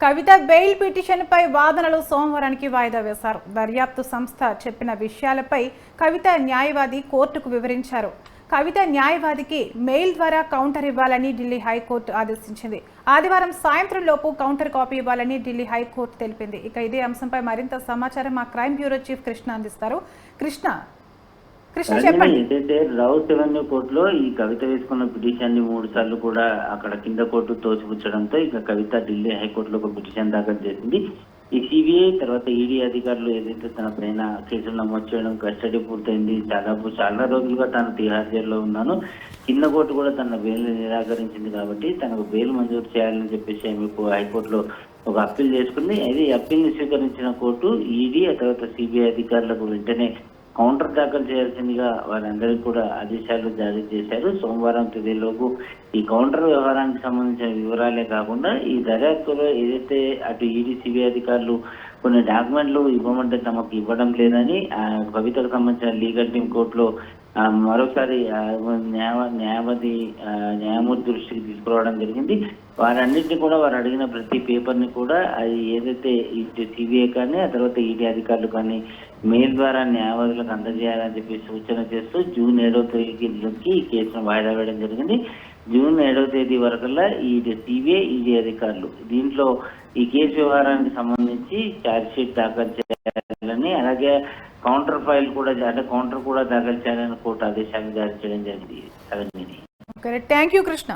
కవిత bail పిటిషన్పై వాదనలు సోమవారానికి వాయిదా వేశారు. దర్యాప్తు సంస్థ చెప్పిన విషయాలపై కవిత న్యాయవాది కోర్టుకు వివరించారు. కవిత న్యాయవాదికి మెయిల్ ద్వారా కౌంటర్ ఇవ్వాలని ఢిల్లీ హైకోర్టు ఆదేశించింది. ఆదివారం సాయంత్రం లోపు కౌంటర్ కాపీ ఇవ్వాలని ఢిల్లీ హైకోర్టు తెలిపింది. ఇక ఇదే అంశంపై మరింత సమాచారం మా క్రైమ్ బ్యూరో చీఫ్ కృష్ణ అందిస్తారు. కృష్ణ చెప్పండి. ఏదైతే రౌత్ రెవెన్యూ కోర్టులో ఈ కవిత వేసుకున్న పిటిషన్ ని 3 సార్లు కూడా అక్కడ కింద కోర్టు తోసిపుచ్చడంతో ఇక కవిత ఢిల్లీ హైకోర్టులో ఒక పిటిషన్ దాఖలు చేసింది. ఈ సిబిఐ తర్వాత ఈడీ అధికారులు ఏదైతే తన పైన కేసులు నమోదు చేయడం, కస్టడీ పూర్తయింది, చాలా రోజులుగా తాను తిహార్ జైల్లో ఉన్నాను, కింద కోర్టు కూడా తన బెయిల్ నిరాకరించింది కాబట్టి తనకు బెయిల్ మంజూరు చేయాలని చెప్పేసి హైకోర్టులో ఒక అప్పీల్ చేసుకుంది. అయితే ఈ అప్పీల్ ని స్వీకరించిన కోర్టు ఈడీ తర్వాత సిబిఐ అధికారులకు వెంటనే కౌంటర్ దాఖలు చేయాల్సిందిగా వారందరికీ కూడా ఆదేశాలు జారీ చేశారు. సోమవారం తేదీలోపు ఈ కౌంటర్ వ్యవహారానికి సంబంధించిన వివరాలే కాకుండా ఈ దర్యాప్తులో ఏదైతే అటు ఈడీ సిబిఐ అధికారులు కొన్ని డాక్యుమెంట్లు ఇవ్వమంటే తమకు ఇవ్వడం లేదని కవితకు సంబంధించిన లీగల్ టీం కోర్టులో మరోసారి న్యాయమూర్తి దృష్టికి తీసుకురావడం జరిగింది. వారన్నింటినీ కూడా వారు అడిగిన ప్రతి పేపర్ని కూడా అది ఏదైతే ఇటు సిబిఐ కానీ ఆ తర్వాత ఈడీ అధికారులు కానీ మెయిల్ ద్వారా న్యాయవాదులకు అందజేయాలని చెప్పి సూచన చేస్తూ జూన్ 7వ తేదీకి ఈ కేసును వాయిదా వేయడం జరిగింది. జూన్ 7వ తేదీ వరకల్లా ఈ సిబిఐ ఈడీ అధికారులు దీంట్లో ఈ కేసు వ్యవహారానికి సంబంధించి ఛార్జ్ షీట్ దాఖలు చేయాలని, అలాగే కౌంటర్ ఫైల్ కూడా కౌంటర్ కూడా దాఖలు చేయాలని కోర్టు ఆదేశాలు జారీ చేయడం జరిగింది. Thank you Krishna.